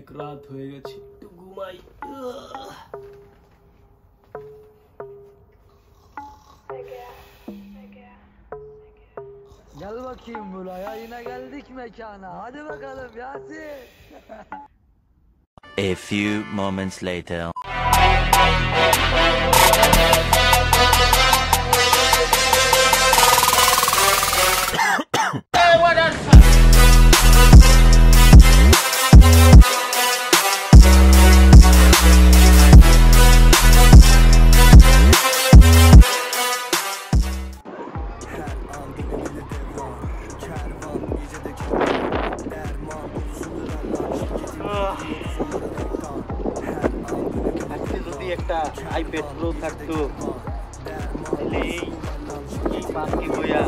অনেক রাত হয়ে গেছে, একটু ঘুমাই। Gel bakayım buraya, yine geldik mekana. Hadi bakalım Yasin. A few moments later. যদি একটা আইপ্যাড প্রো থাকতো তাহলে এই পার্কে বইয়া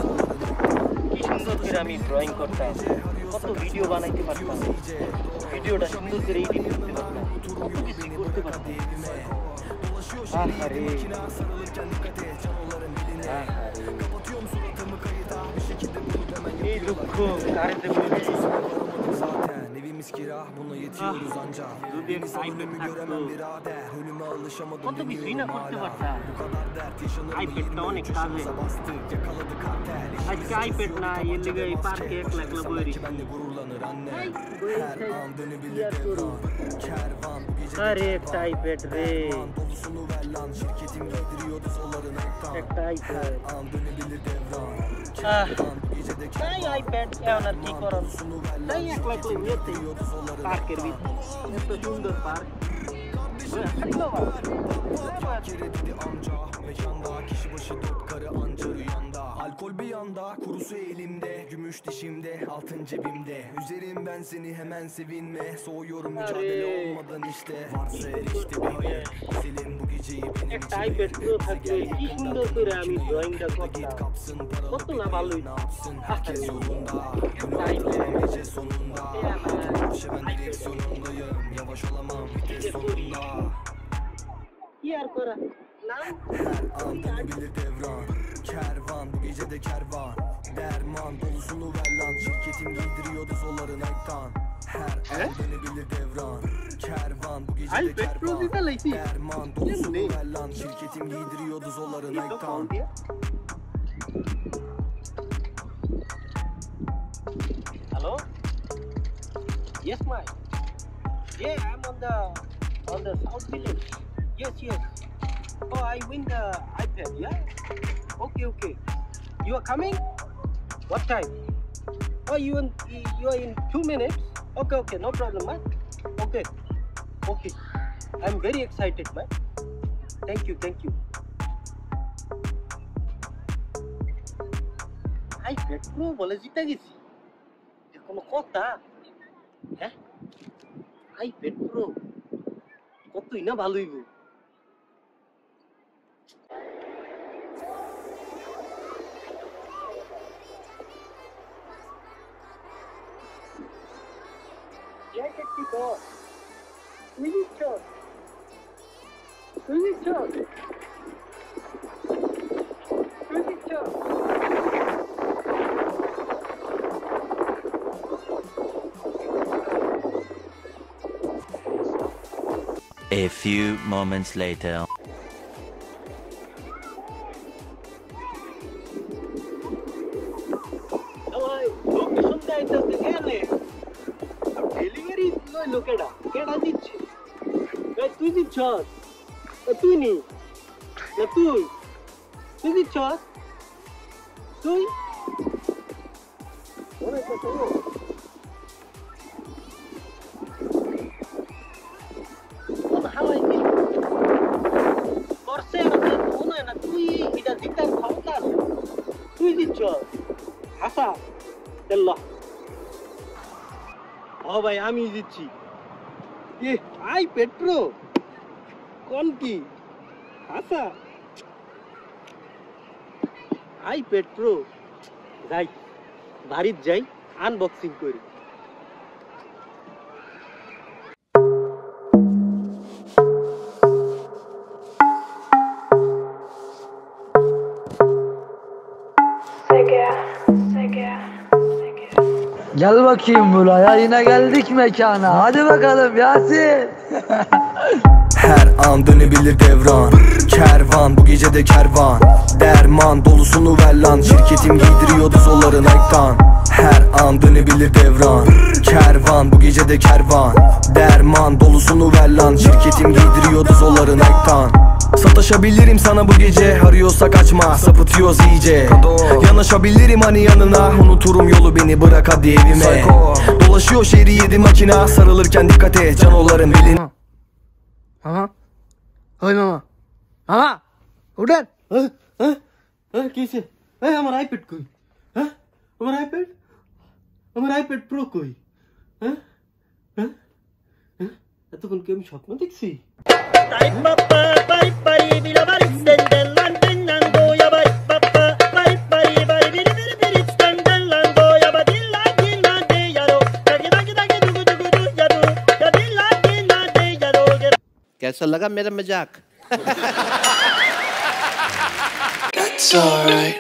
কি সুন্দর করে আমি ড্রয়িং করতাম, কত ভিডিও বানাইতে পারতাম, ভিডিওটা সুন্দর করে এডিট করতে পারতাম, কত কিছু করতে পারতাম। এই দুঃখ কারে দেব? যদি একটা আইপ্যাড থাকতো কত কিছুই না করতে পারতাম। আইপ্যাডটা অনেক কাজে। আজকে আইপ্যাড না, এর লেগে এই পার্কে একলা একলা বই রয়েছি। আরে একটা আইপ্যাড রে, একটা আইপ্যাড। তাই আইপ্যাড এখন আর কি করার, তাই একলা একলা বইতে পার্কের ভিতরে, এত সুন্দর park. Alkol bir yanda, kurusu elimde, gümüş dişimde, altın cebimde. Üzerim ben seni, hemen sevinme. Soğuyorum, mücadele olmadan işte. Varsa erişte bekle, güzelim bu geceyi benim için. একটা আইপ্যাড প্রো থাকলে কি সুন্দর করে আমি ড্রয়িংটা করতাম, কত না ভালো হইতো। Herkes yolunda, gece sonunda. Porsche ben direksiyonundayım, yavaş olamam vites sonunda. কি আর করা, নাম Her an dönebilir devran, kervan bu gece de kervan. Derman dolusunu ver lan, şirketim giydiriyordu zolları Nike'tan. Her an dönebilir devran, kervan bu gece de kervan. Derman dolusunu ver lan, şirketim giydiriyordu zolları Nike'tan. Hello? Yes, Mike. Yeah, I'm on the South Village. Yes. Oh, I win the iPad. Yeah. Okay. You are coming? What time? Oh, you are in 2 minutes. Okay. No problem, man. Okay. I'm very excited, man. Thank you. iPad Pro বলে জিতে গেছি, কোনো কথা? হ্যাঁ, iPad Pro কতই না ভালো হইব। A few moments later. লোকেশনটা আইতাছে এনে ডেলিভারি লই লোকেডা কেডা দিচ্ছে? তুই দিচ্ছস? তুই নি না তুই দিচ্ছস? তুই অনেক কথা তুই দিচ্ছ হাসা তেল্লা। ও ভাই আমি দিচ্ছি। iPad Pro কোন কি হাসা iPad Pro যাই বাড়ির যাই আনবক্সিং করি। Gel bakayım buraya, yine geldik mekana. Hadi bakalım Yasin. Her an dönebilir devran. Kervan bu gece de kervan. Derman dolusunu ver lan. Şirketim giydiriyordu zolları Nike'dan. Her an dönebilir devran. Kervan bu gece de kervan. Derman dolusunu ver lan. Şirketim giydiriyordu zolları Nike'dan. Sataşabilirim sana bu gece. Arıyorsak açma, sapıtıyoruz iyice. Yanaşabilirim hani yanına. Unuturum yolu, beni bırak hadi evime. Dolaşıyor şehri 7 makina. Sarılırken dikkat et, canoların belin. Mama, ओए मामा, मामा, उधर। कैसे हमारा iPad कोई हमारा iPad Pro कोई এতক্ষণ কি আমি স্বপ্ন দেখছি कैसा लगा मेरा मजाक? That's alright.